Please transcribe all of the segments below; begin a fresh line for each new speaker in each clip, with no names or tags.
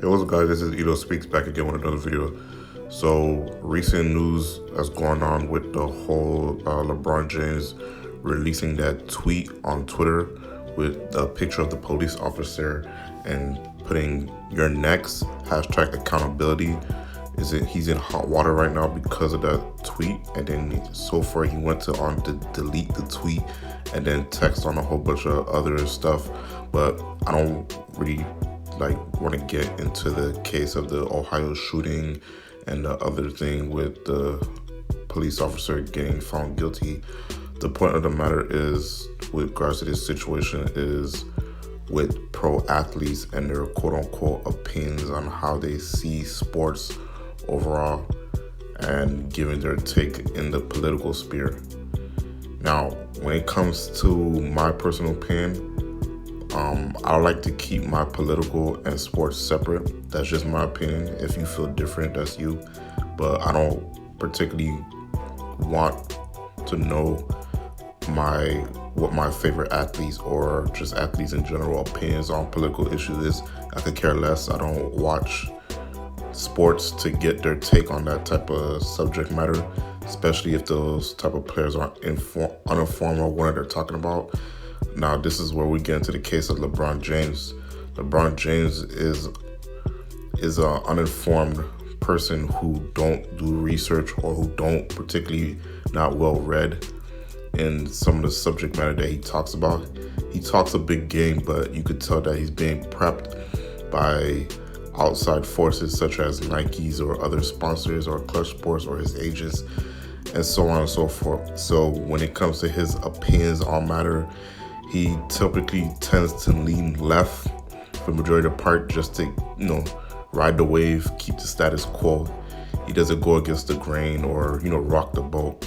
Hey, what's up, guys? This is Ito Speaks back again with another video. So, recent news that's going on with the whole LeBron James releasing that tweet on Twitter with a picture of the police officer and putting "your next" hashtag accountability. He's in hot water right now because of that tweet, and then so far he went to delete the tweet and then text on a whole bunch of other stuff. But I don't really want to get into the case of the Ohio shooting and the other thing with the police officer getting found guilty. The point of the matter is, with regards to this situation, is with pro athletes and their quote unquote opinions on how they see sports overall and giving their take in the political sphere. Now, when it comes to my personal opinion, I like to keep my political and sports separate. That's just my opinion. If you feel different, that's you. But I don't particularly want to know what my favorite athletes or just athletes in general opinions on political issues is. I could care less. I don't watch sports to get their take on that type of subject matter, especially if those type of players are uninformed on what they're talking about. Now, this is where we get into the case of LeBron James. LeBron James is an uninformed person who don't do research or who don't particularly not well read in some of the subject matter that he talks about. He talks a big game, but you could tell that he's being prepped by outside forces such as Nike's or other sponsors or Clutch Sports or his agents and so on and so forth. So when it comes to his opinions on matter, he typically tends to lean left for the majority of the part, just to, ride the wave, keep the status quo. He doesn't go against the grain or, rock the boat.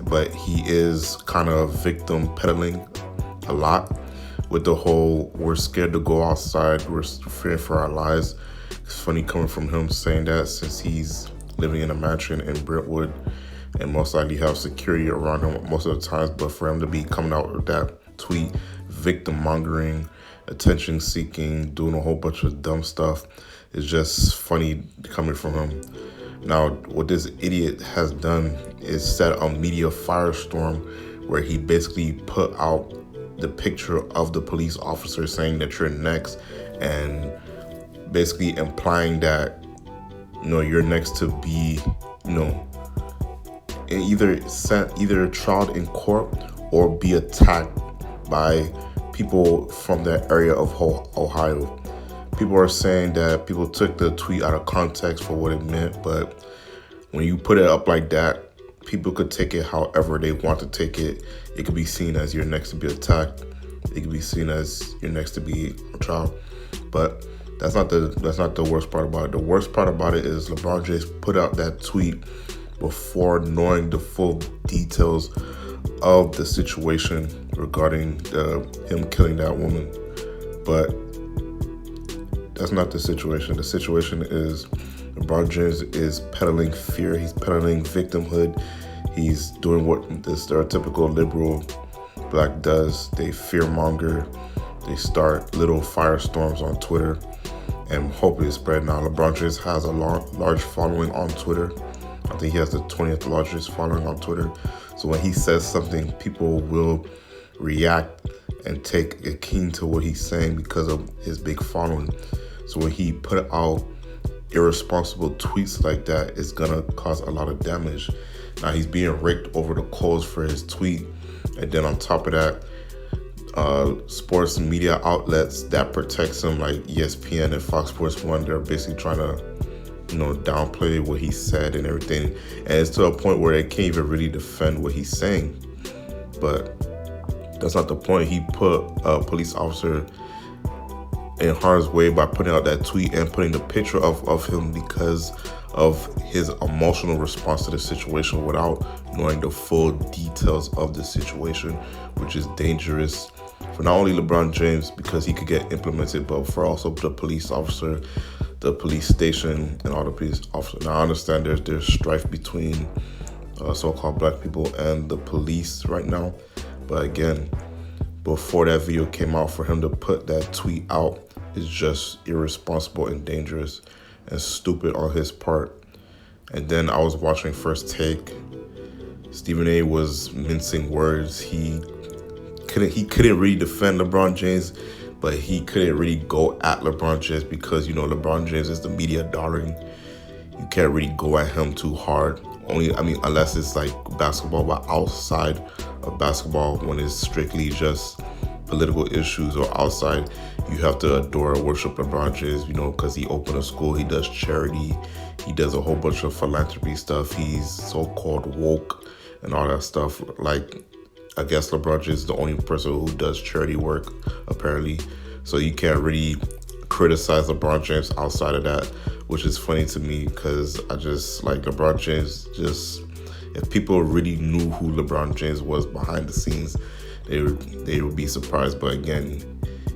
But he is kind of victim peddling a lot with the whole, we're scared to go outside, we're fearing for our lives. It's funny coming from him saying that, since he's living in a mansion in Brentwood and most likely have security around him most of the times. But for him to be coming out with that tweet, victim mongering, attention seeking, doing a whole bunch of dumb stuff, is just funny coming from him. Now, what this idiot has done is set a media firestorm where he basically put out the picture of the police officer saying that you're next, and basically implying that you're next to be either tried in court or be attacked by people from that area of Ohio. People are saying that people took the tweet out of context for what it meant, but when you put it up like that, people could take it however they want to take it. It could be seen as you're next to be attacked. It could be seen as you're next to be a child. But that's not the worst part about it. The worst part about it is LeBron James put out that tweet before knowing the full details of the situation regarding him killing that woman. But that's not the situation. The situation is LeBron James is peddling fear. He's peddling victimhood. He's doing what the stereotypical liberal black does. They fear monger. They start little firestorms on Twitter and hope it spread. Now, LeBron James has a large following on Twitter. I think he has the 20th largest following on Twitter. So when he says something, people will react and take a keen to what he's saying because of his big following. So when he put out irresponsible tweets like that, it's gonna cause a lot of damage. Now, he's being raked over the coals for his tweet, and then on top of that, sports media outlets that protects him, like ESPN and Fox Sports 1, they're basically trying to downplay what he said and everything, and it's to a point where they can't even really defend what he's saying. But that's not the point. He put a police officer in harm's way by putting out that tweet and putting the picture of him because of his emotional response to the situation without knowing the full details of the situation, which is dangerous for not only LeBron James because he could get implemented, but for also the police officer, the police station, and all the police officers. Now, I understand there's strife between so-called black people and the police right now, but again, before that video came out, for him to put that tweet out is just irresponsible and dangerous and stupid on his part. And then I was watching First Take. Stephen A was mincing words. He couldn't really defend LeBron James, but he couldn't really go at LeBron James because, LeBron James is the media darling. You can't really go at him too hard. Unless it's like basketball, but outside of basketball, when it's strictly just political issues or outside, you have to adore and worship LeBron James, because he opened a school, he does charity, he does a whole bunch of philanthropy stuff, he's so-called woke and all that stuff. Like, I guess LeBron James is the only person who does charity work, apparently. So you can't really criticize LeBron James outside of that, which is funny to me because I just like LeBron James. Just if people really knew who LeBron James was behind the scenes, they would be surprised. But again,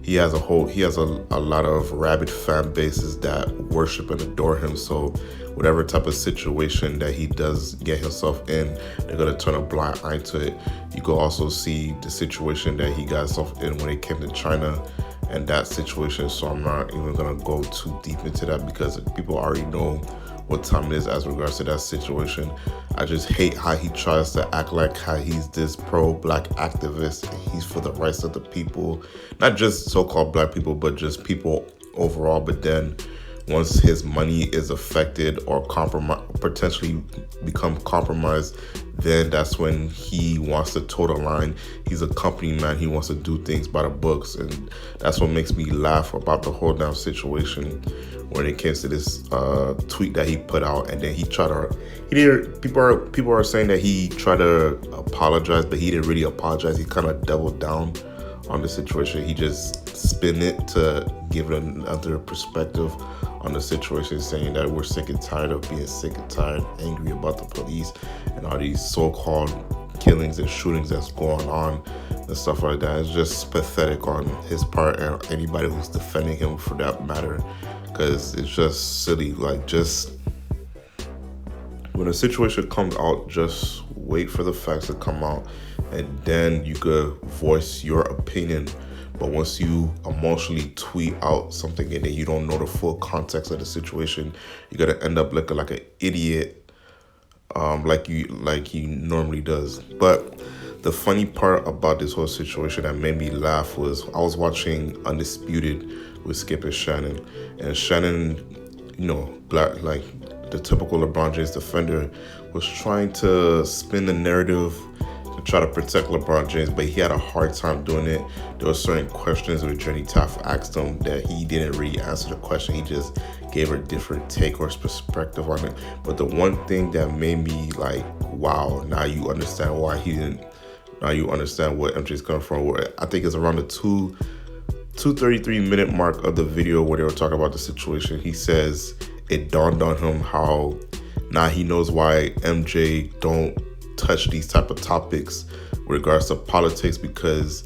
he has a lot of rabid fan bases that worship and adore him. So whatever type of situation that he does get himself in, they're gonna turn a blind eye to it. You could also see the situation that he got himself in when it came to China and that situation. So I'm not even gonna go too deep into that because people already know what time it is as regards to that situation. I just hate how he tries to act like how he's this pro-black activist. He's for the rights of the people, not just so-called black people, but just people overall. But then once his money is affected or potentially become compromised, then that's when he wants to toe the line. He's a company man. He wants to do things by the books. And that's what makes me laugh about the whole damn situation when it came to this tweet that he put out. And then people are saying that he tried to apologize, but he didn't really apologize. He kind of doubled down on the situation. He just spin it to give it another perspective on the situation, saying that we're sick and tired of being sick and tired, angry about the police and all these so-called killings and shootings that's going on and stuff like that. It's just pathetic on his part and anybody who's defending him for that matter, because it's just silly. Like, just when a situation comes out, just wait for the facts to come out and then you could voice your opinion. But once you emotionally tweet out something and then you don't know the full context of the situation, you're gonna end up looking like an idiot, like he normally does. But the funny part about this whole situation that made me laugh was I was watching Undisputed with Skip and Shannon, and Shannon, black, like the typical LeBron James defender, was trying to spin the narrative to try to protect LeBron James, but he had a hard time doing it. There were certain questions where Jenny Taft asked him that he didn't really answer the question. He just gave her a different take or perspective on it. But the one thing that made me like, wow, now you understand why he didn't. Now you understand what MJ's coming from. Where I think it's around the 2:33-minute mark of the video where they were talking about the situation. He says it dawned on him how now he knows why MJ don't touch these type of topics with regards to politics, because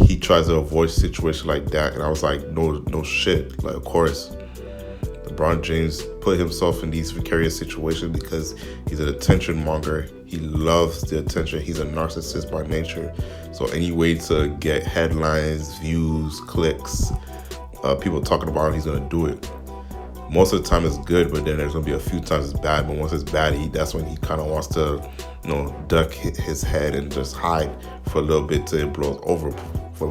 he tries to avoid situations like that. And I was like, no shit. Like, of course, LeBron James put himself in these precarious situations because he's an attention monger. He loves the attention. He's a narcissist by nature. So any way to get headlines, views, clicks, people talking about it, he's gonna do it. Most of the time it's good, but then there's gonna be a few times it's bad. But once it's bad, that's when he kind of wants to, duck his head and just hide for a little bit till it blows over.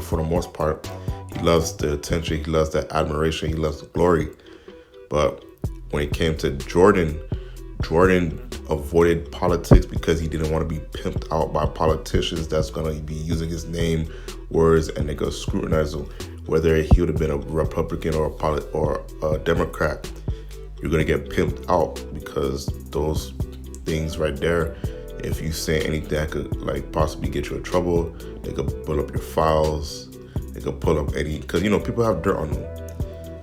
For the most part, he loves the attention, he loves that admiration, he loves the glory. But when it came to Jordan avoided politics because he didn't want to be pimped out by politicians that's gonna be using his name, words, and they're gonna scrutinize him. Whether he would have been a Republican or a Democrat, you're gonna get pimped out because those things right there, if you say anything that could like possibly get you in trouble, they could pull up your files, they could pull up because people have dirt on them.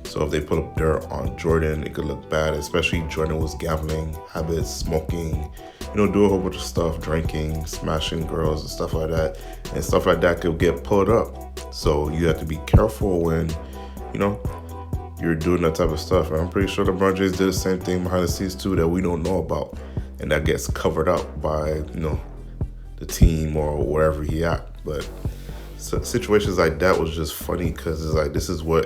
So if they put up dirt on Jordan, it could look bad, especially Jordan was gambling habits, smoking, do a whole bunch of stuff, drinking, smashing girls and stuff like that. And stuff like that could get pulled up. So you have to be careful when, you're doing that type of stuff. And I'm pretty sure LeBron James did the same thing behind the scenes too that we don't know about. And that gets covered up by, the team or wherever he at. But So situations like that was just funny because it's like this is why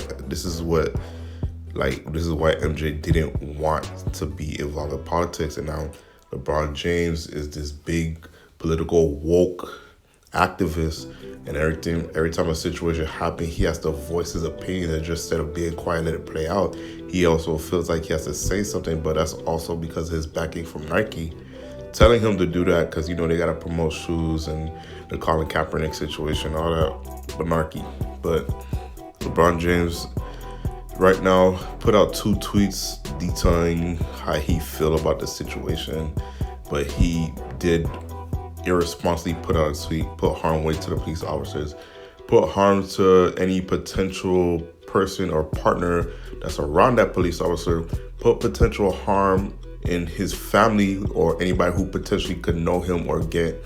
MJ didn't want to be involved in politics, and now LeBron James is this big political woke activist, and everything. Every time a situation happens, he has to voice his opinion, and just instead of being quiet, let it play out. He also feels like he has to say something, but that's also because of his backing from Nike, telling him to do that because they gotta promote shoes and the Colin Kaepernick situation, all that malarkey. But LeBron James right now put out 2 tweets detailing how he feel about the situation, but he did irresponsibly put out a tweet, put harm way to the police officers, put harm to any potential person or partner that's around that police officer, put potential harm in his family or anybody who potentially could know him or get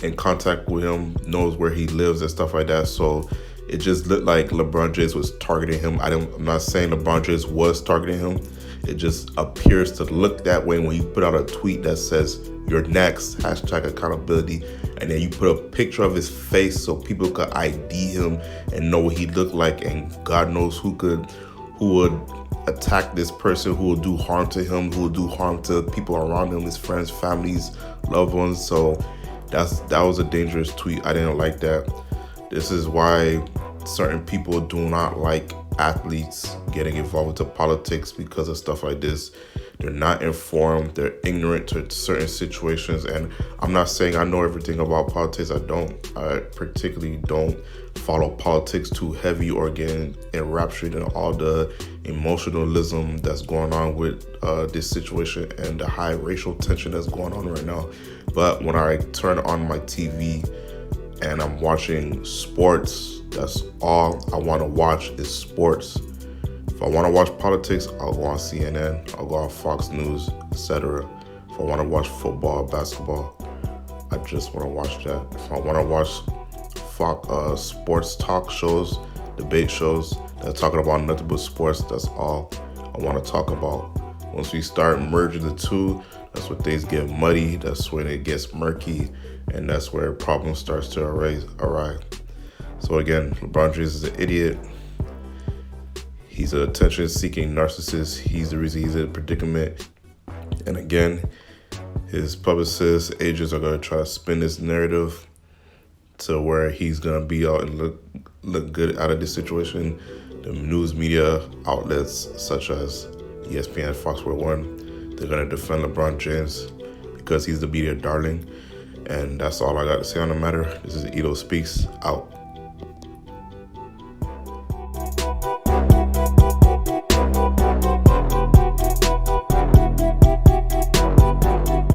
in contact with him, knows where he lives and stuff like that. So it just looked like LeBron James was targeting him. I'm not saying LeBron James was targeting him. It just appears to look that way when you put out a tweet that says "You're next," #accountability, and then you put a picture of his face so people could ID him and know what he looked like, and God knows who would attack this person, who will do harm to him, who will do harm to people around him, his friends, families, loved ones. So that was a dangerous tweet. I didn't like that. This is why certain people do not like athletes getting involved into politics, because of stuff like this. They're not informed, they're ignorant to certain situations, and I'm not saying I know everything about politics. I particularly don't follow politics too heavy or get enraptured in all the emotionalism that's going on with this situation and the high racial tension that's going on right now. But when I turn on my TV and I'm watching sports, that's all I want to watch is sports. If I want to watch politics, I'll go on CNN, I'll go on Fox News, etc. If I want to watch football, basketball, I just want to watch that. If I want to watch sports talk shows, debate shows that are talking about nothing but sports, that's all I want to talk about. Once we start merging the two, that's where things get muddy, that's when it gets murky, and that's where problem starts to arise. So again, LeBron James is an idiot. He's an attention-seeking narcissist. He's the reason he's in a predicament. And again, his publicists, agents are going to try to spin this narrative to where he's going to be out and look good out of this situation. The news media outlets such as ESPN, Fox Sports 1, they're going to defend LeBron James because he's the media darling. And that's all I got to say on the matter. This is Edo Speaks, out.